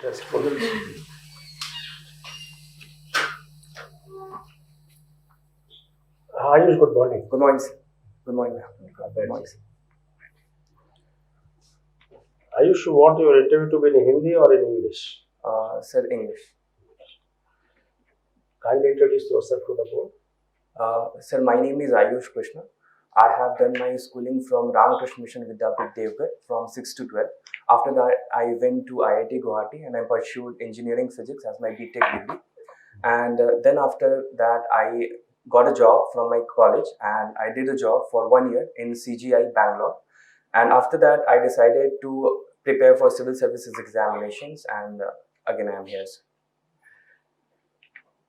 Restful. Ayush, good morning. Good morning, sir. Good morning, ma'am. Good morning, sir. Ayush, you want your interview to be in Hindi or in English? Sir, English. Kindly introduce yourself to the board. Sir, my name is Ayush Krishna. I have done my schooling from Ramakrishna Mission Vidyapit Devgar from 6 to 12. After that, I went to IIT Guwahati and I pursued engineering physics as my BTech degree. And then after that, I got a job from my college and I did a job for 1 year in CGI Bangalore. And after that, I decided to prepare for civil services examinations and again I am here.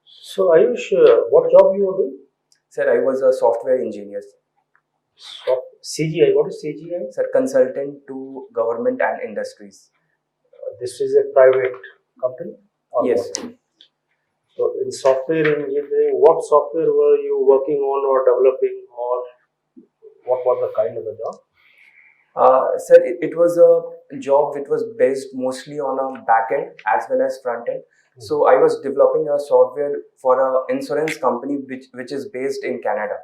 So, Ayush, what job you are doing? Sir, I was a software engineer. CGI. What is CGI? Sir, consultant to government and industries. This is a private company? Or Yes. What? So, in software engineering, what software were you working on or developing, or what was the kind of a job? Sir, it was a job which was based mostly on a back end as well as front end. So I was developing a software for an insurance company which is based in Canada.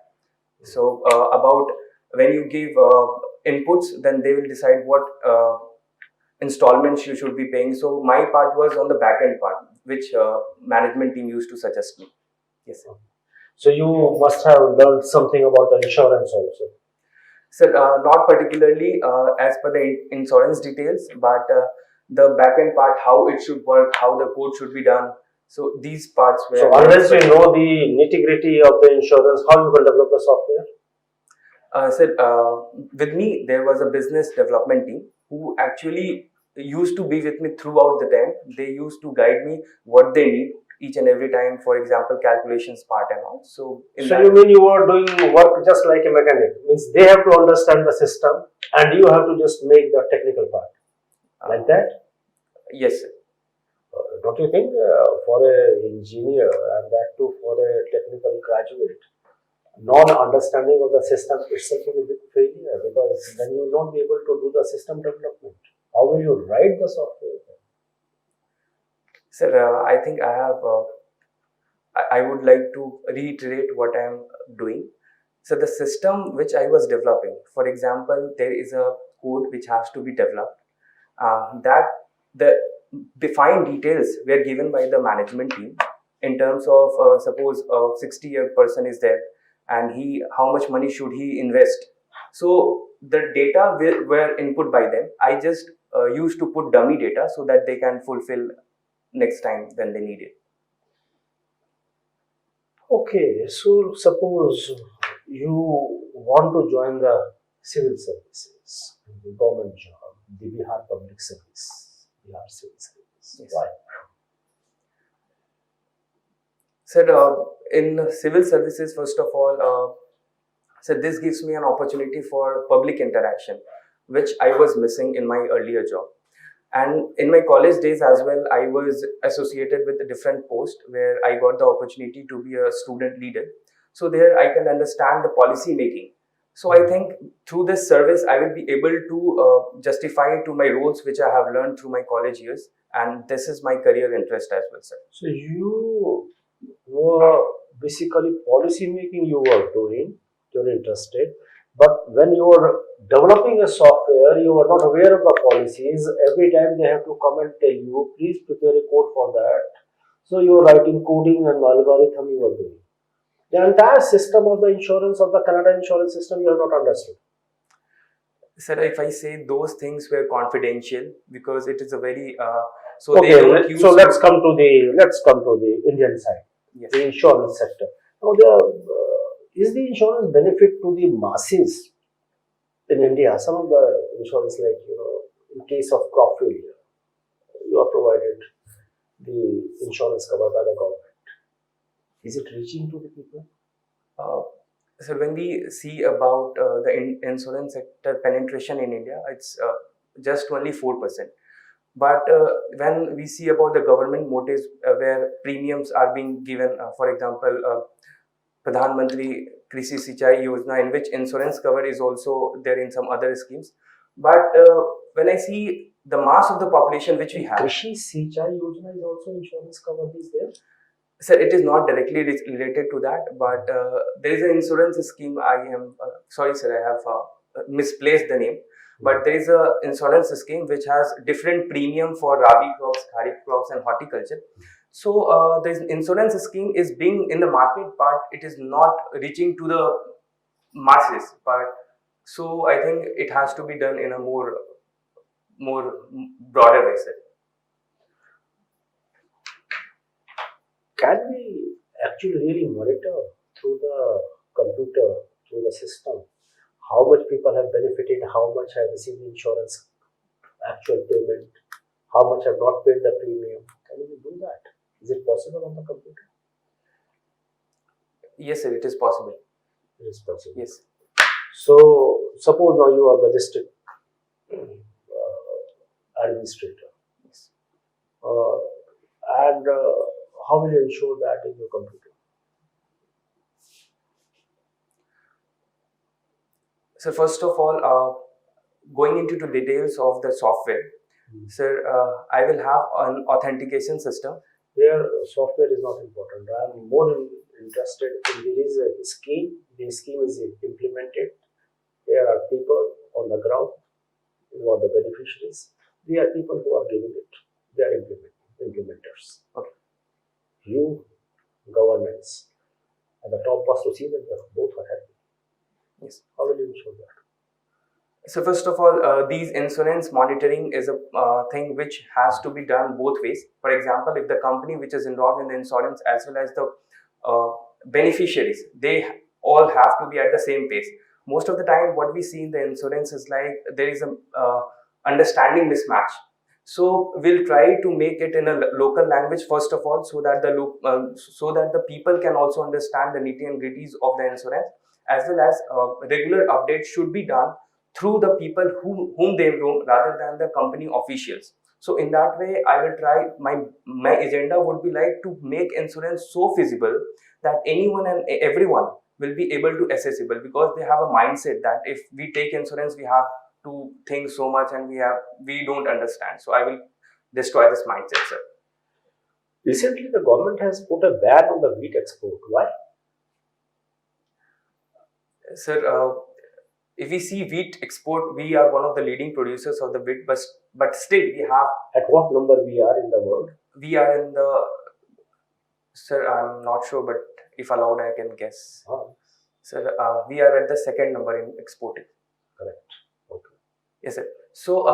So about when you give inputs, then they will decide what installments you should be paying. So my part was on the back end part, which management team used to suggest me. Yes, sir. So, you must have learned something about the insurance also. Sir, not particularly as per the insurance details, but the back-end part, how it should work, how the code should be done. So these parts were. So, unless you know the nitty-gritty of the insurance, how you can develop the software? Sir, with me, there was a business development team who actually used to be with me throughout the time. They used to guide me what they need each and every time, for example, calculations part and all. So you mean you are doing work just like a mechanic? Means they have to understand the system and you have to just make the technical part. Like that? Yes, sir. Don't you think for an engineer and that too for a technical graduate, non-understanding of the system itself is a big failure, because then you will not be able to do the system development. How will you write the software? Sir, I think I have. I would like to reiterate what I am doing. So the system which I was developing, for example, there is a code which has to be developed. That the defined details were given by the management team in terms of suppose a 60-year person is there and how much money should he invest. So the data were input by them. I just used to put dummy data so that they can fulfill next time when they need it. Okay, so suppose you want to join the civil services, the government job, the Bihar public service, Bihar civil service. Yes. Why? Sir, in civil services, first of all, so this gives me an opportunity for public interaction, which I was missing in my earlier job. And in my college days as well, I was associated with a different post where I got the opportunity to be a student leader. So there I can understand the policy making. So I think through this service, I will be able to justify to my roles which I have learned through my college years. And this is my career interest as well, sir. So you were basically policy making you were doing, you're interested, but when you were developing a software, you were not aware of the policies. Every time they have to come and tell you, please prepare a code for that. So you were writing coding and algorithm you were doing. The entire system of the insurance of the Canada insurance system you have not understood. Sir, if I say those things were confidential because it is a very Okay, let's come to the Indian side, yes, the insurance sector. Now, is the insurance benefit to the masses in India? Some of the insurance, like in case of crop failure, you are provided the insurance cover by the government. Is it reaching to the people? So when we see about the insurance sector penetration in India, it's just only 4%. But when we see about the government motives where premiums are being given, for example, Pradhan Mantri Krishi Sinchai Yojana, in which insurance cover is also there in some other schemes. But when I see the mass of the population which we have. Krishi Sinchai Yojana is also insurance cover is there? Sir, it is not directly related to that, but there is an insurance scheme. I am sorry, sir, I have misplaced the name. But there is a insurance scheme which has different premium for rabi crops, kharif crops, and horticulture. So the insurance scheme is being in the market, but it is not reaching to the masses. But so I think it has to be done in a more broader way, sir. Can we actually really monitor through the computer, through the system, how much people have benefited, how much have received insurance, actual payment, how much have not paid the premium? Can we do that? Is it possible on the computer? Yes, sir, it is possible. It is possible. Yes. So, suppose now you are the district administrator. Yes. And how will you ensure that in your computer? So first of all, going into the details of the software, sir, I will have an authentication system. Here, software is not important. I am more interested in there is a scheme. The scheme is implemented. There are people on the ground who are the beneficiaries. They are people who are giving it. They are implementers. Okay. You, governance, and the top was to see that both are happy. Yes. How will you ensure that? So first of all, these insurance monitoring is a thing which has to be done both ways. For example, if the company which is involved in the insurance as well as the beneficiaries, they all have to be at the same pace. Most of the time, what we see in the insurance is like there is a understanding mismatch. So we'll try to make it in a local language first of all, so that the people can also understand the nitty and gritties of the insurance, as well as regular updates should be done through the people whom they know rather than the company officials. So in that way, I will try, my agenda would be like to make insurance so feasible that anyone and everyone will be able to accessible, because they have a mindset that if we take insurance, we have to think so much and we don't understand. So I will destroy this mindset, sir. Recently, the government has put a ban on the wheat export. Why? Sir, if we see wheat export, we are one of the leading producers of the wheat, but still we have. At what number we are in the world? We are in the. Sir, I'm not sure, but if allowed, I can guess. Sir, we are at the second number in exporting. Correct. Okay. Yes, sir. So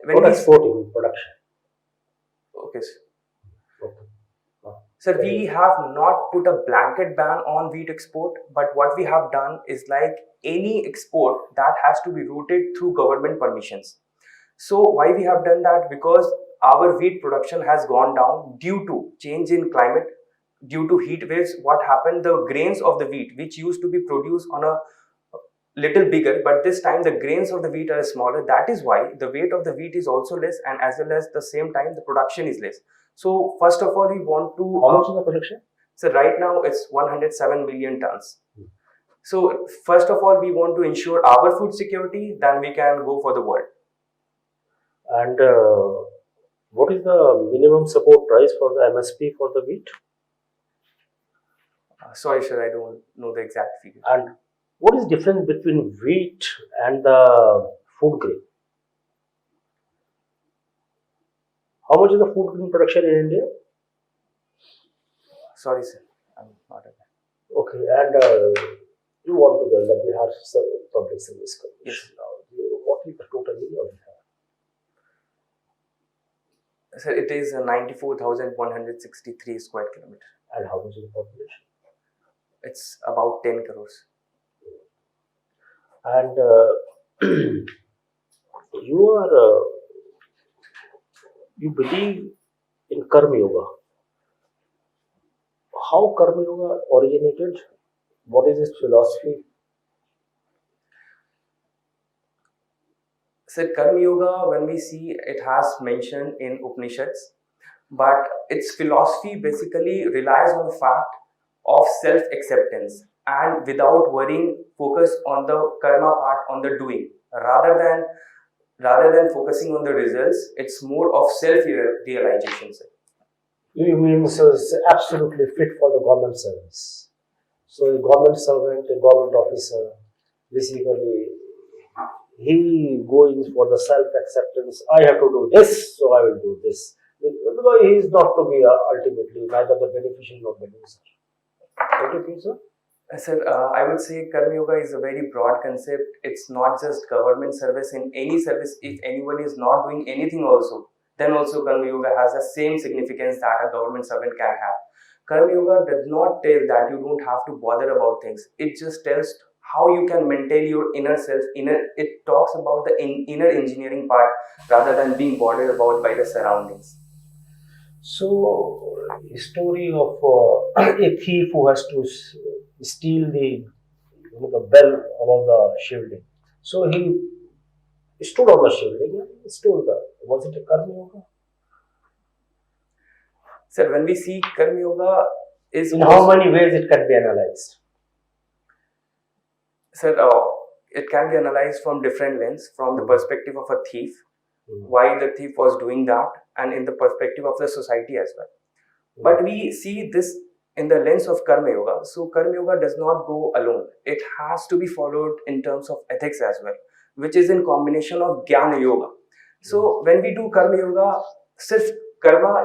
when not exporting, production. Okay, sir. Okay. Sir, we have not put a blanket ban on wheat export, but what we have done is like any export that has to be routed through government permissions. So why we have done that? Because our wheat production has gone down due to change in climate, due to heat waves. What happened? The grains of the wheat, which used to be produced on a little bigger, but this time the grains of the wheat are smaller. That is why the weight of the wheat is also less, and as well as the same time the production is less. So first of all, we want to. How much is the production? So right now it's 107 million tons. So first of all, we want to ensure our food security, then we can go for the world. And what is the minimum support price for the MSP for the wheat? Sorry, sir, I don't know the exact figure. And what is the difference between wheat and the food grain? How much is the food grain production in India? Sorry, sir, I'm not aware. Okay, and you want to build that we have public service commission. Yes. Now, what is the total area we have? Sir, it is 94,163 square kilometers. And how much is the population? It's about 10 crores. And you believe in Karma Yoga. How Karma Yoga originated? What is its philosophy? So Karma Yoga, when we see, it has mentioned in Upanishads, but its philosophy basically relies on the fact of self-acceptance and without worrying, focus on the karma part, on the doing, rather than Rather than focusing on the results, it's more of self-realization, sir. You mean so it's absolutely fit for the government service. So a government servant, a government officer, basically he goes for the self-acceptance. I have to do this, so I will do this. Because he is not to be ultimately neither the beneficiary nor the loser. Don't you think so? Sir, I would say Karma Yoga is a very broad concept. It's not just government service. In any service, if anyone is not doing anything also, then also Karma Yoga has the same significance that a government servant can have. Karma Yoga does not tell that you don't have to bother about things. It just tells how you can maintain your inner self. It talks about the inner engineering part rather than being bothered about by the surroundings. So, a story of a thief who has to steal the bell above the shielding. So he stood on the shielding and stole the. Was it a karma yoga? Sir, when we see Karma Yoga is In how many ways it can be analyzed? Sir, it can be analyzed from different lens, from the perspective of a thief, why the thief was doing that, and in the perspective of the society as well. But we see this in the lens of Karma Yoga. So Karma Yoga does not go alone. It has to be followed in terms of ethics as well, which is in combination of Jnana Yoga. So when we do Karma Yoga, sirf karma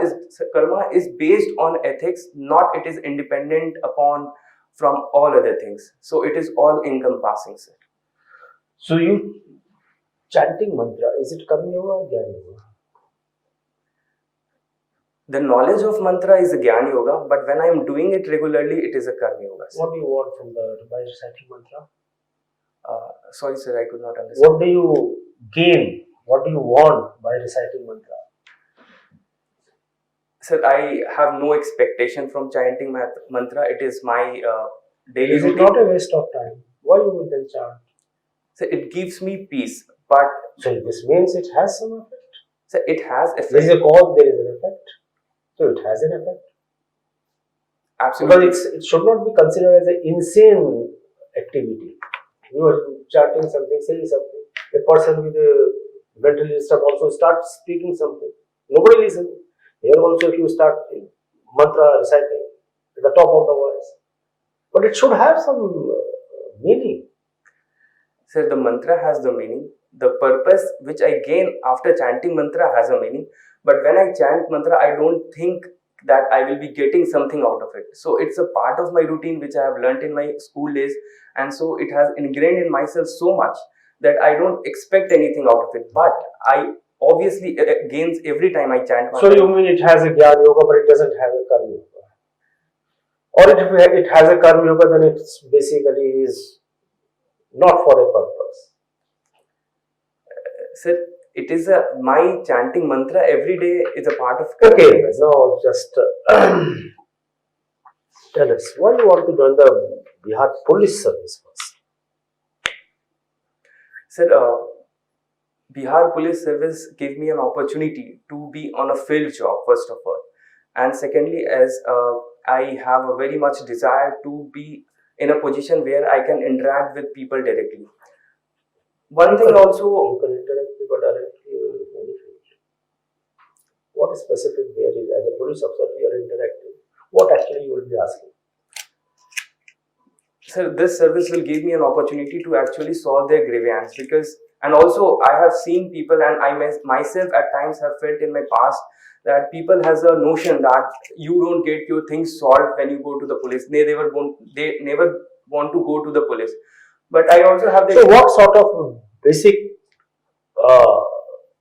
is based on ethics, not it is independent upon from all other things. So it is all encompassing, sir. So you chanting mantra, is it karma yoga or jnana yoga? The knowledge of mantra is a Jnana Yoga, but when I am doing it regularly, it is a Karma Yoga. Sir. What do you want from by reciting mantra? Sorry, sir, I could not understand. What do you gain? What do you want by reciting mantra? Sir, I have no expectation from chanting mantra. It is my daily routine. Is it not a waste of time? Why you will then chant? So it gives me peace, but so this means it has some effect. So it has effect. There is a cause, there is an effect. So it has an effect. Absolutely. Because it should not be considered as an insane activity. You are chanting something, saying something. A person with a mental disturbance also starts speaking something. Nobody listens. Here also, if you start mantra reciting at the top of the voice, but it should have some meaning. Sir, the mantra has the meaning. The purpose which I gain after chanting mantra has a meaning. But when I chant mantra, I don't think that I will be getting something out of it. So it's a part of my routine which I have learnt in my school days, and so it has ingrained in myself so much that I don't expect anything out of it. But I obviously gains every time I chant mantra. So you mean it has a Jnana Yoga, but it doesn't have a Karma Yoga? Or if it has a Karma Yoga, then it's basically is not for a purpose. Sir, it is my chanting mantra every day is a part of. Okay, now just tell us why you want to join the Bihar Police Service first. Sir, Bihar Police Service gave me an opportunity to be on a field job first of all, and secondly, as I have a very much desire to be in a position where I can interact with people directly. One thing also, you can interact with people directly in any field. What is specific there is as a police officer you are interacting? What actually you will be asking? Sir, this service will give me an opportunity to actually solve their grievance, because, and also I have seen people, and I myself at times have felt in my past that people has a notion that you don't get your things solved when you go to the police. They never want to go to the police. But I also have the. So what sort of basic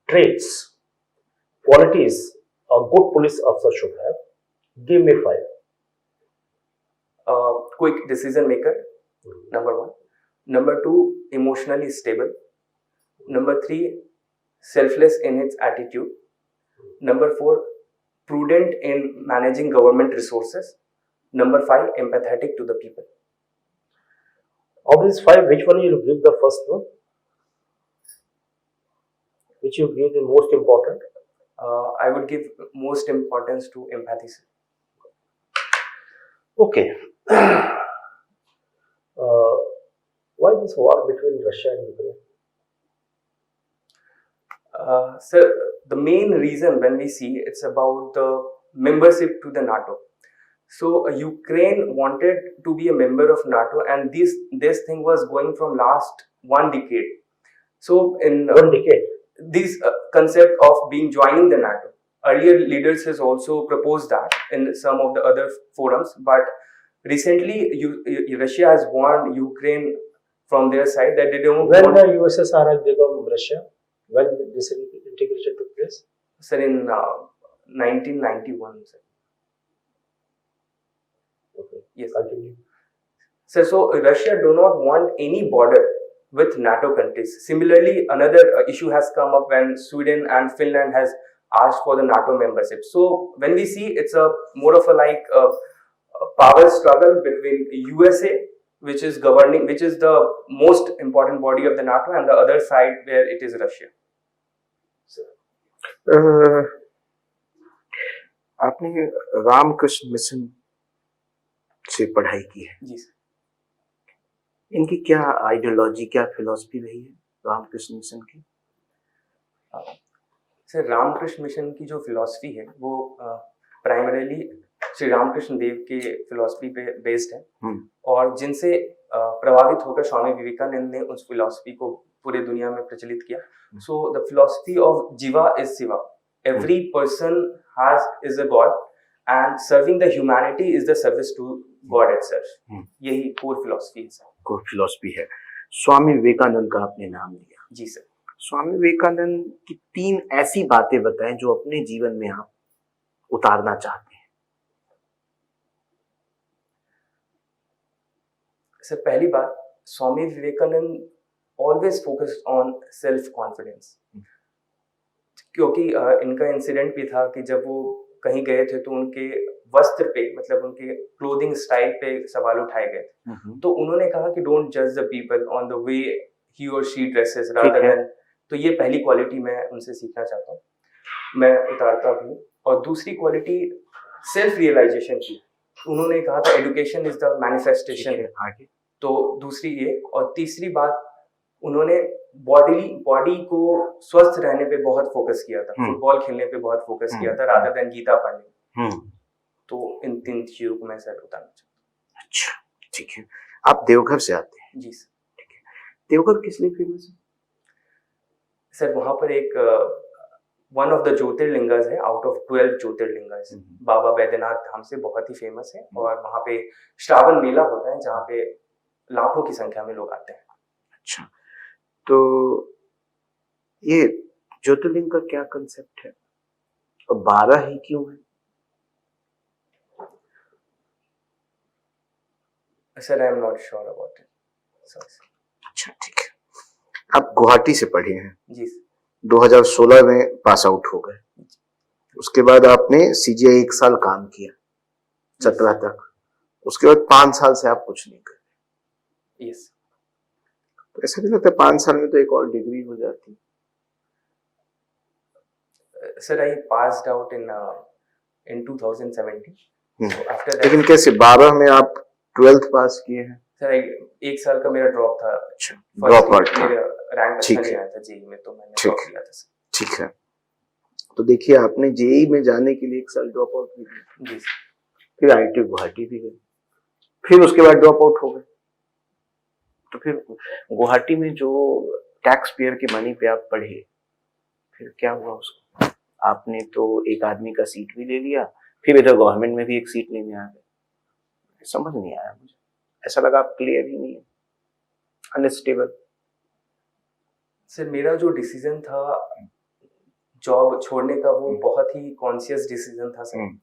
traits, qualities a good police officer should have? Give me 5. Quick decision maker, number 1. Number 2, emotionally stable. Number 3, selfless in its attitude. Number 4, prudent in managing government resources. Number 5, empathetic to the people. Of these 5, which one you give the first one? Which you give the most important? I would give most importance to empathy. Okay. Why this war between Russia and Ukraine? Sir, the main reason when we see it's about the membership to the NATO. So Ukraine wanted to be a member of NATO, and this thing was going from last 1 decade. So in 1 decade. this concept of being joining the NATO, earlier leaders has also proposed that in some of the other forums, but recently Russia has warned Ukraine from their side that they don't When want. the USSR has become Russia, when this integration took place? Sir, in 1991, sir. Okay. Yes. Continue. So Russia do not want any border with NATO countries. Similarly, another issue has come up when Sweden and Finland has asked for the NATO membership. So when we see, it's a more of a power struggle between USA, which is governing, which is the most important body of the NATO, and the other side where it is Russia. आपने Ramakrishna mission से पढ़ाई की है जी sir. इनकी क्या ideology क्या philosophy रही है रामकृष्ण मिशन की सर रामकृष्ण मिशन की जो फिलॉसफी है वो प्राइमरीली श्री रामकृष्ण देव के फिलॉसफी पे बेस्ड है और जिनसे प्रभावित होकर स्वामी विवेकानंद ने उस फिलॉसफी को पूरे दुनिया में प्रचलित किया. सो द फिलॉसफी ऑफ जीवा is Shiva. Every person is a god and serving the humanity is the service to God itself. यही कोर फिलॉसफी है सर. कोर फिलॉसफी है. स्वामी विवेकानंद का आपने नाम लिया. जी सर. स्वामी विवेकानंद की 3 ऐसी बातें बताएं जो अपने जीवन में आप उतारना चाहते हैं. सर पहली बात, Swami Vivekananda always focused on self confidence. क्योंकि इनका इंसिडेंट भी था कि जब वो कहीं गए थे तो उनके वस्त्र पे मतलब उनके क्लोथिंग स्टाइल पे सवाल उठाए गए. तो उन्होंने कहा कि डोंट जज the people on the way he और शी ड्रेसेस रादर देन. तो ये पहली क्वालिटी मैं उनसे सीखना चाहता हूँ, मैं उतारता भी. और दूसरी क्वालिटी सेल्फ रियलाइजेशन की. उन्होंने कहा था एजुकेशन इज द मैनिफेस्टेशन. तो दूसरी ये. और तीसरी बात, उन्होंने बॉडी को स्वस्थ रहने पे बहुत फोकस किया था. फुटबॉल खेलने पे बहुत फोकस किया था रादर देन गीता पढ़ने. तो इन 3 चीजों को मैं सर बताना चाहता हूँ. अच्छा ठीक है. आप देवघर से आते हैं. जी सर. ठीक है. देवघर किस लिए फेमस है सर? वहां पर एक वन ऑफ द ज्योतिर्लिंगास है आउट ऑफ 12 ज्योतिर्लिंगास. बाबा बैद्यनाथ धाम से बहुत ही फेमस है. और वहां पे श्रावण मेला होता है जहाँ पे लाखों की संख्या में लोग आते हैं. अच्छा, तो ये ज्योतिर्लिंग का क्या कंसेप्ट है और 12 ही क्यों है? Sir I am not sure about it. अच्छा ठीक है. आप गुवाहाटी से पढ़े हैं. जी. 2016 में पास आउट हो गए. उसके बाद आपने सीजीआई 1 साल काम किया 17 तक. उसके बाद 5 साल से आप कुछ नहीं कर. यस. तो ऐसा नहीं लगता 5 साल में तो एक और डिग्री हो जाती? Sir I passed out in 2017. So after that, लेकिन कैसे 12 में आप 12th पास किए हैं? सर 1 साल का मेरा ड्रॉप था. अच्छा, ड्रॉप आउट था. मेरा रैंक अच्छा नहीं आया था जेई में, तो मैंने ड्रॉप किया था सर. ठीक है. तो देखिए आपने जेई में जाने के लिए 1 साल ड्रॉप आउट किया. जी. फिर आईटी गुवाहाटी भी गए. फिर उसके बाद ड्रॉप आउट हो गए. तो फिर गुवाहाटी में जो टैक्स पेयर के मनी पे आप पढ़े, फिर क्या हुआ उसको? आपने तो एक आदमी का सीट भी ले लिया, फिर इधर गवर्नमेंट में भी एक सीट लेने आ गए. समझ नहीं आया मुझे. ऐसा लगा आप क्लियर ही नहीं है, अनस्टेबल. सर मेरा जो डिसीजन था जॉब छोड़ने का वो बहुत ही कॉन्शियस डिसीजन था सर.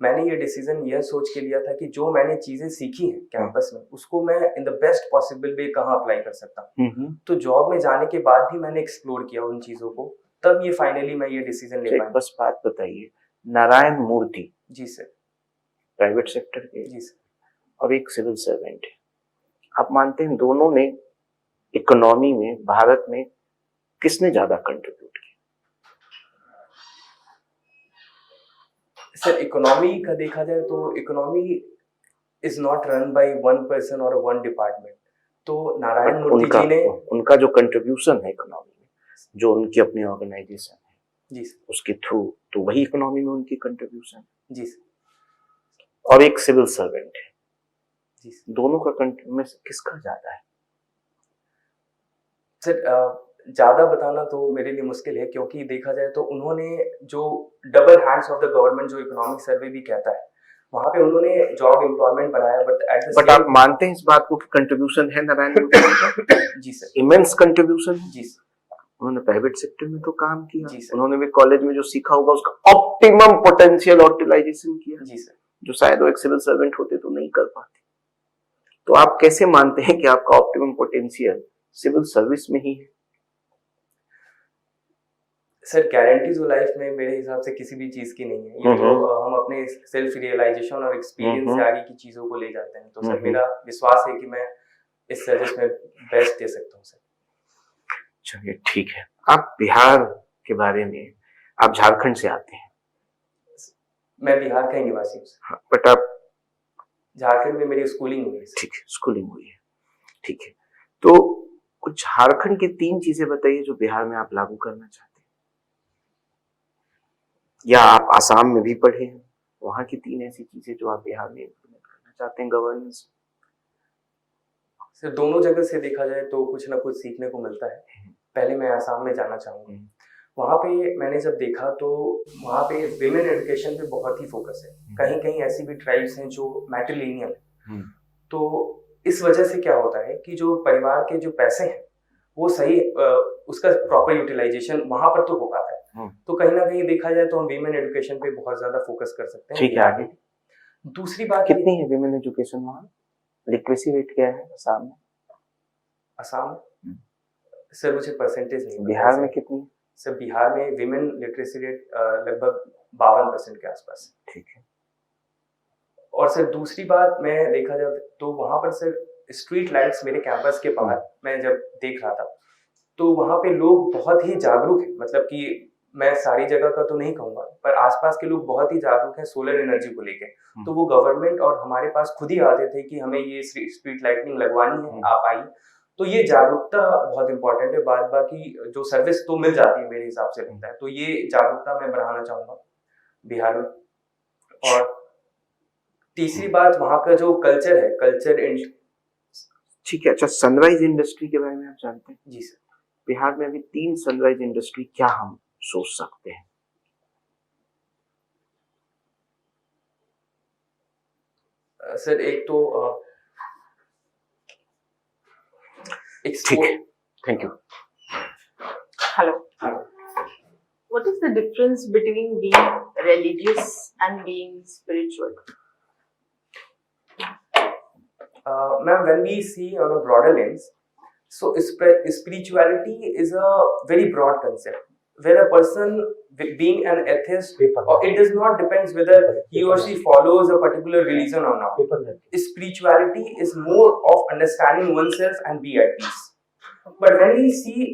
मैंने ये डिसीजन यह सोच के लिया था कि जो मैंने चीजें सीखी हैं कैंपस में उसको मैं in the best possible way कहाँ अप्लाई कर सकता हूँ. तो जॉब में जाने के बाद भी मैंने एक्सप्लोर किया उन चीजों को, तब ये फाइनली मैं ये डिसीजन ले पाया. बस बात बताइए, नारायण मूर्ति. जी सर. प्राइवेट सेक्टर के. जी सर. और एक सिविल सर्वेंट है. आप मानते हैं दोनों ने इकोनॉमी में भारत में किसने ज्यादा कंट्रीब्यूट किया? सर इकोनॉमी का देखा जाए तो economy is not run by one person और वन डिपार्टमेंट. तो नारायण मूर्ति जी ने उनका जो कंट्रीब्यूशन है इकोनॉमी में जो उनकी अपनी ऑर्गेनाइजेशन है जी सर। उसके थ्रू, तो वही इकोनॉमी में उनकी कंट्रीब्यूशन है। जी सर। और एक सिविल सर्वेंट है, जी सर। दोनों का में से किसका ज्यादा है? सर ज्यादा बताना तो मेरे लिए मुश्किल है, क्योंकि देखा जाए तो उन्होंने जो double hands of the government जो इकोनॉमिक सर्वे भी कहता है, वहां पे उन्होंने जॉब एम्प्लॉयमेंट बढ़ाया, बट आप मानते हैं इस बात को कि कंट्रीब्यूशन है नारायण? जी सर। Immense contribution. जी सर। उन्होंने प्राइवेट सेक्टर में तो काम किया, जी सर। उन्होंने भी कॉलेज में जो सीखा होगा उसका ऑप्टिमम पोटेंशियल यूटिलाइजेशन किया। जी सर। जो शायद वो एक सिविल सर्वेंट होते तो नहीं कर पाते। तो आप कैसे मानते हैं कि आपका ऑप्टिमम पोटेंशियल सिविल सर्विस में ही है? सर गारंटीज लाइफ में मेरे हिसाब से किसी भी चीज की नहीं है, ये तो हम अपने सेल्फ रियलाइजेशन और एक्सपीरियंस से आगे की चीजों को ले जाते हैं। तो सर मेरा विश्वास है कि मैं इस सर्विस में बेस्ट दे सकता हूँ सर। चलिए ठीक है। आप बिहार के बारे में, आप झारखंड से आते हैं? मैं बिहार का ही निवासी हूँ। हाँ, बट आप झारखंड में मेरी स्कूलिंग हुई है। ठीक है, स्कूलिंग हुई है, ठीक है। तो कुछ झारखंड की 3 चीजें बताइए जो बिहार में आप लागू करना चाहते हैं, या आप आसाम में भी पढ़े हैं, वहां की 3 ऐसी चीजें जो आप बिहार में इम्प्लीमेंट करना चाहते हैं गवर्नेंस। सर दोनों जगह से देखा जाए तो कुछ ना कुछ सीखने को मिलता है। पहले मैं आसाम में जाना चाहूंगा। वहाँ पे मैंने जब देखा तो वहाँ पे विमेन एजुकेशन पे बहुत ही फोकस है। कहीं कहीं ऐसी भी ट्राइब्स हैं जो मैट्रिलिनियल है। तो इस वजह से क्या होता है कि जो परिवार के जो पैसे हैं वो सही उसका प्रॉपर यूटिलाइजेशन वहां पर तो हो पाता है। तो कहीं ना कहीं देखा जाए तो हम विमेन एजुकेशन पे बहुत ज्यादा फोकस कर सकते हैं। ठीक है, आगे दूसरी बात कितनी है विमेन एजुकेशन वहाँ? लिटरेसी रेट क्या है असम में? असम सर मुझे परसेंटेज नहीं। बिहार में कितनी? सर बिहार में विमेन लिटरेसी रेट लगभग 52% के आसपास। ठीक है। और सर दूसरी बात मैं देखा जाए तो वहां पर सर स्ट्रीट लाइट्स मेरे कैंपस के बाहर मैं जब देख रहा था तो वहां पे लोग बहुत ही जागरूक हैं। मतलब कि मैं सारी जगह का तो नहीं कहूंगा, पर आसपास के लोग बहुत ही जागरूक हैं सोलर एनर्जी को लेके। तो वो गवर्नमेंट और हमारे पास खुद ही आते थे कि हमें ये स्ट्रीट लाइटिंग लगवानी है, आप आइए। तो ये जागरूकता बहुत इंपॉर्टेंट है। बाद बाकी जो सर्विस तो मिल जाती है मेरे हिसाब से लगता है। तो ये जागरूकता मैं बढ़ाना चाहूंगा बिहार में। और तीसरी बात वहां का जो कल्चर है, कल्चर ठीक है। अच्छा, सनराइज इंडस्ट्री के बारे में आप जानते हैं? जी सर। बिहार में अभी 3 सनराइज इंडस्ट्री क्या हम सोच सकते हैं? सर एक तो ठीक है, thank you. Hello. What is the difference between being religious and being spiritual? Ma'am, when we see on a broader lens, so spirituality is a very broad concept where a person being an atheist, or it does not depends whether he or she follows a particular religion or not. Spirituality is more of understanding oneself and be at peace. But when we see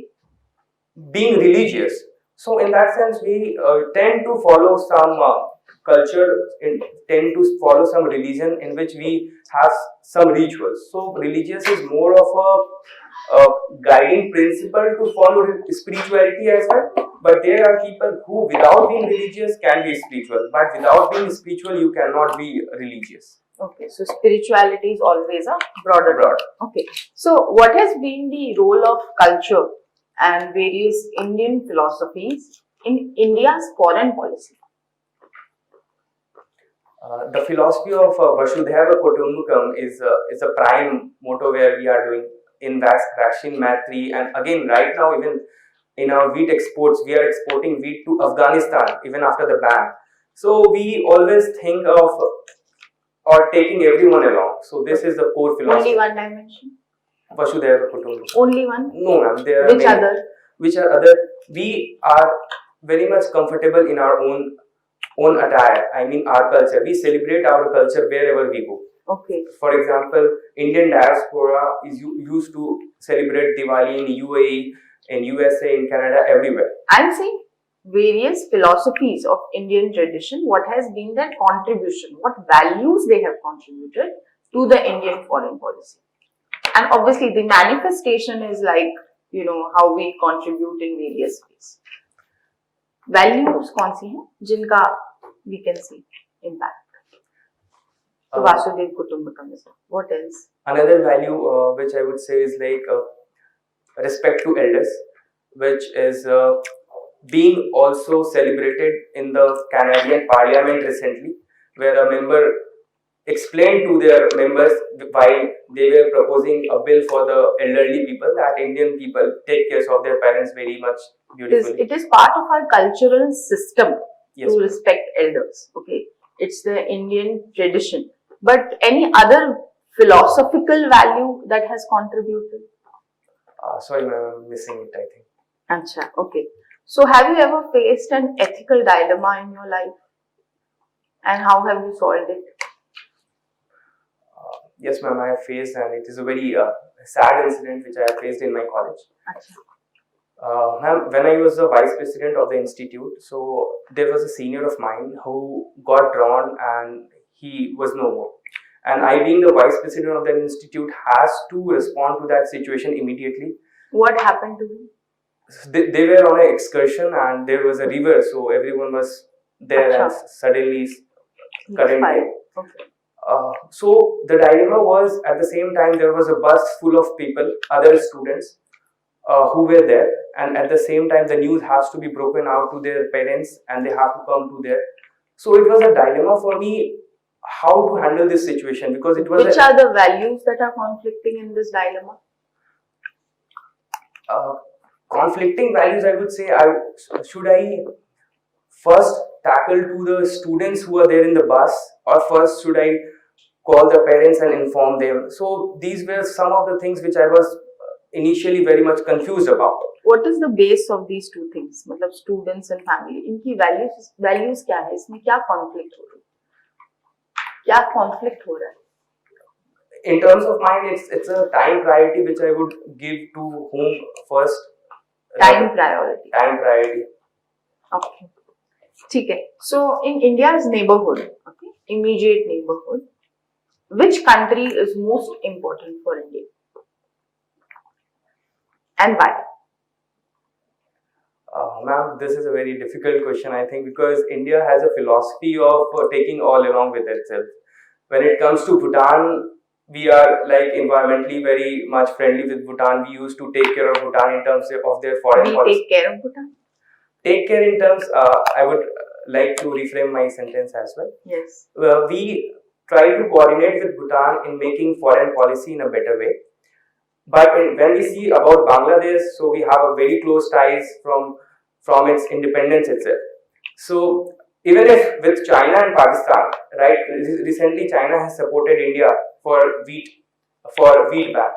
being religious, so in that sense we tend to follow some culture, tend to follow some religion in which we have some rituals. So religious is more of a guiding principle to follow spirituality as well. But there are people who without being religious can be spiritual, but without being spiritual you cannot be religious. Okay, so spirituality is always a broader. Okay, so what has been the role of culture and various Indian philosophies in India's foreign policy? The philosophy of Vasudhaiva Kutumbakam is a prime motto where we are doing in vaccine Matri, and again right now even in our wheat exports we are exporting wheat to Afghanistan even after the ban. So we always think of or taking everyone along. So this is the core philosophy. Only one dimension? Vasudhaiva Kutumbakam. Only one? No ma'am, there are which many, other? Which are other? We are very much comfortable in our own attire. I mean our culture. We celebrate our culture wherever we go. Okay. For example, Indian diaspora is used to celebrate Diwali in UAE, in USA, in Canada, everywhere. I'm saying various philosophies of Indian tradition, what has been their contribution, what values they have contributed to the Indian foreign policy. And obviously the manifestation is like how we contribute in various ways. Values कौन सी हैं जिनका we can see impact? So Vasudev Kutumbakam is what else? Another value which I would say is like respect to elders, which is being also celebrated in the Canadian Parliament recently, where a member explained to their members while they were proposing a bill for the elderly people that Indian people take care of their parents very much beautifully. It is part of our cultural system Yes, to ma'am. respect elders. Okay, it's the Indian tradition. But any other philosophical value that has contributed? Sorry, ma'am, I'm missing it, I think. Acha, okay. So have you ever faced an ethical dilemma in your life? And how have you solved it? Yes, ma'am, I have faced, and it is a very sad incident which I have faced in my college. Acha. Ma'am, when I was the vice president of the institute, so there was a senior of mine who got drawn and he was no more. And I, being the vice president of the institute, has to respond to that situation immediately. What happened to him? They were on an excursion and there was a river, so everyone was there and Acha. suddenly He current fired. came. Okay. So the dilemma was, at the same time there was a bus full of people, other students who were there, and at the same time the news has to be broken out to their parents and they have to come to there. So it was a dilemma for me how to handle this situation, because it was Which are the values that are conflicting in this dilemma? conflicting values. I would say, should I first tackle to the students who are there in the bus, or first should I call the parents and inform them? So these were some of the things which I was initially very much confused about. What is the base of these two things? मतलब students and family. इनकी values क्या है? इसमें क्या conflict हो रहा है? क्या conflict हो रहा है? In terms of mine, it's a time priority which I would give to whom first. Time priority. Time priority. Okay. ठीक है. So in India's neighborhood, okay, immediate neighborhood, which country is most important for India? And why? Ma'am, this is a very difficult question, I think, because India has a philosophy of taking all along with itself. When it comes to Bhutan, we are like environmentally very much friendly with Bhutan. We used to take care of Bhutan in terms of their foreign We policy. take care of Bhutan? Take care in terms, I would like to reframe my sentence as well. Yes. We try to coordinate with Bhutan in making foreign policy in a better way. But when we see about Bangladesh, so we have a very close ties from its independence itself. So even if with China and Pakistan, right? Recently, China has supported India for wheat ban.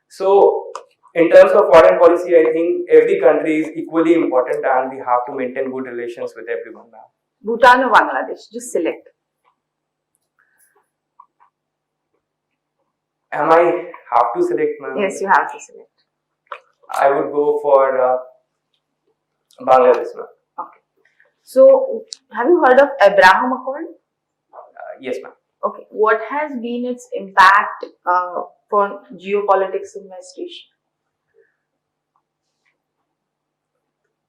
So in terms of foreign policy, I think every country is equally important, and we have to maintain good relations with everyone now. Bhutan or Bangladesh? Just select. Am I have to select, ma'am? Yes, you have to select. I would go for Bangladesh, ma'am. Okay. So, have you heard of Abraham Accord? Yes, ma'am. Okay. What has been its impact for geopolitics in West Asia?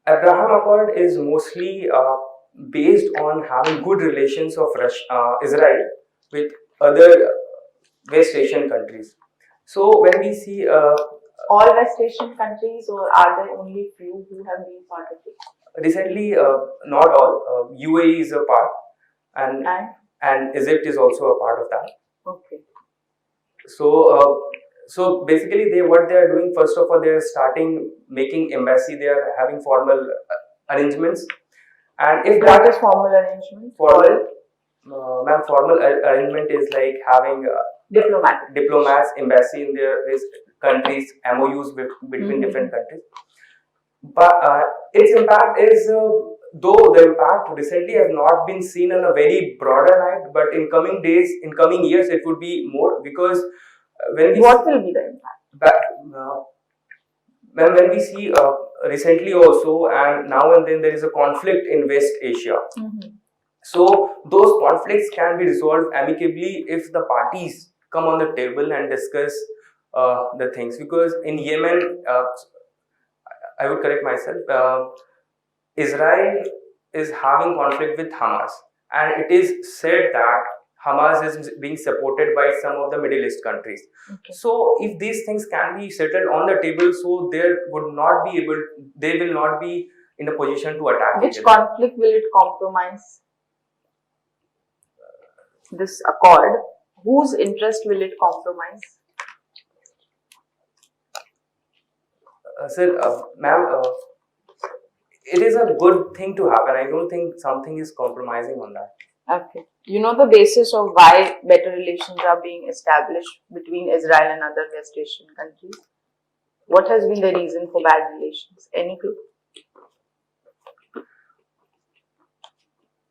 Abraham Accord is mostly based on having good relations of Israel with other West Asian countries. So when we see All West Asian countries, or are there only few who have been part of it? recently, not all, UAE is a part, and Egypt is also a part of that. Okay. So basically, what they are doing, first of all, they are starting making embassy. They are having formal arrangements, and if What that is formal arrangement? ma'am, formal arrangement is like having Diplomatic. diplomats, embassy in their countries, MOUs between different countries. But its impact is, though the impact recently has not been seen in a very broader light, but in coming days, in coming years, it would be more, because when we What will be the impact? when we see recently also, and now and then, there is a conflict in West Asia. So those conflicts can be resolved amicably if the parties come on the table and discuss the things. Because in Yemen, I would correct myself. Israel is having conflict with Hamas, and it is said that Hamas is being supported by some of the Middle East countries. Okay. So if these things can be settled on the table, so they will not be in a position to attack Which each other. conflict will it compromise? This accord, whose interest will it compromise? Sir, ma'am, it is a good thing to happen. I don't think something is compromising on that. Okay. You know the basis of why better relations are being established between Israel and other West Asian countries? What has been the reason for bad relations? Any clue?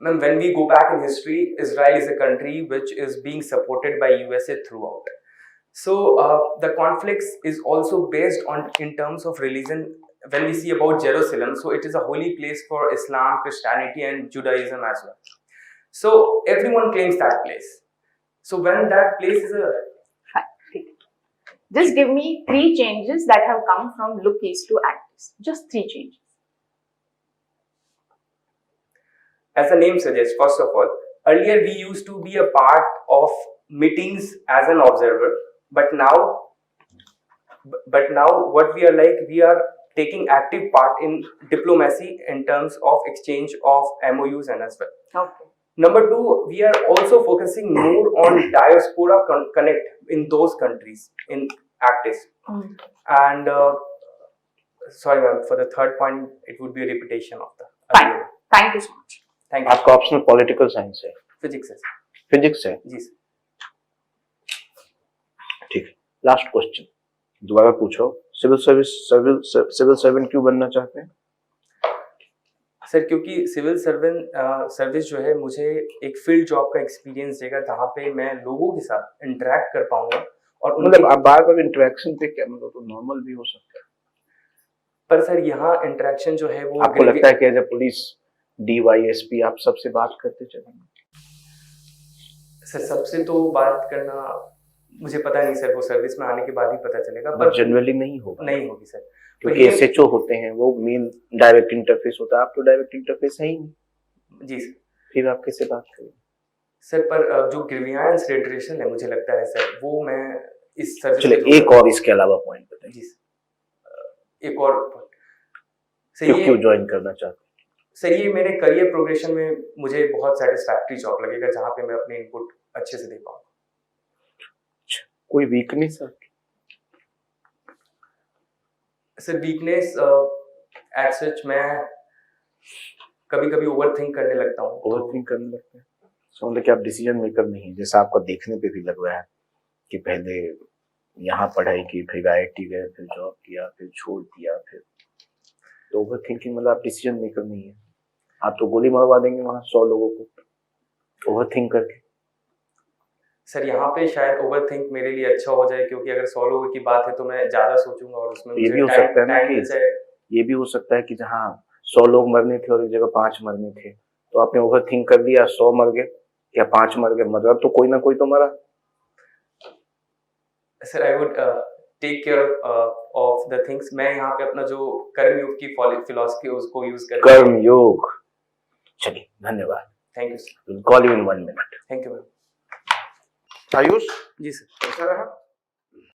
Ma'am, when we go back in history, Israel is a country which is being supported by USA throughout. So the conflicts is also based on in terms of religion. When we see about Jerusalem, so it is a holy place for Islam, Christianity, and Judaism as well. So everyone claims that place. So when that place is a Just give me 3 changes that have come from look east to act east. Just 3 changes. As the name suggests, first of all, earlier we used to be a part of meetings as an observer, but now what we are like, we are taking active part in diplomacy in terms of exchange of MOUs and as well. Okay. Number 2, we are also focusing more on diaspora connect in those countries in ACTIS. And sorry ma'am, for the third point, it would be a repetition of the Fine. earlier. Thank you so much. Thank you. आपका optional political science है, Physics है. Physics है, जी sir. ठीक है. Last question दोबारा पूछो. Civil servant क्यों बनना चाहते हैं? सर क्योंकि सिविल सर्विस जो है मुझे एक फील्ड जॉब का एक्सपीरियंस देगा जहाँ पे मैं लोगों के साथ इंटरेक्ट कर पाऊंगा और मतलब आप बार बार इंटरेक्शन पे क्या मतलब तो नॉर्मल भी हो सकता है, पर सर यहाँ इंटरेक्शन जो है वो आपको लगता है कि एज ए पुलिस DYSP आप सबसे बात करते चलेंगे? सर सबसे तो बात करना मुझे पता नहीं सर, वो सर्विस में आने के बाद ही पता चलेगा, पर जनरली नहीं होगा, नहीं होगी सर, क्योंकि SHO होते हैं वो मेन डायरेक्ट इंटरफेस होता है, आप तो डायरेक्ट इंटरफेस है ही नहीं जी सर. फिर आप कैसे बात करेंगे सर? पर जो ग्रीवियंस रेडिएशन है मुझे लगता है सर वो मैं इस सर्विस चलिए एक और इसके अलावा पॉइंट बताइए जी सर. एक और सर क्यों ज्वाइन करना चाहते हैं? सर ये मेरे करियर प्रोग्रेशन में मुझे बहुत सेटिस्फैक्टरी जॉब लगेगा जहाँ पे मैं अपने इनपुट अच्छे से दे पाऊंगा. कोई वीकनेस है सर? वीकनेस एज सच मैं कभी कभी ओवरथिंक करने लगता हूँ. ओवरथिंक करने लगते हैं सो मतलब कि आप डिसीजन मेकर नहीं है, जैसा आपको देखने पे भी लग रहा है कि पहले यहाँ पढ़ाई की, फिर IIT गए, फिर जॉब किया, फिर छोड़ दिया, फिर तो ओवर थिंकिंग मतलब आप डिसीजन मेकर नहीं है, आप तो गोली मारवा देंगे वहां 100 लोगों को ओवर थिंक करके. सर यहाँ पे शायद ओवरथिंक मेरे लिए अच्छा हो जाए, क्योंकि अगर 100 लोगों की बात है तो मैं ज्यादा सोचूंगा और उसमें ये भी हो सकता है ना कि ये भी हो सकता है कि जहाँ 100 लोग मरने थे और एक जगह 5 मरने थे तो आपने ओवर थिंक कर लिया, 100 मर गए या 5 मर गए, मतलब तो कोई ना कोई तो मरा. Sir I would take care of the things. मैं यहाँ पे अपना जो कर्म योग की फिलॉसफी है उसको यूज कर. कर्म योग. चलिए धन्यवाद. Thank you sir. Call you in 1 minute. Thank you ma'am. Ayush ji sir. कैसा रहा?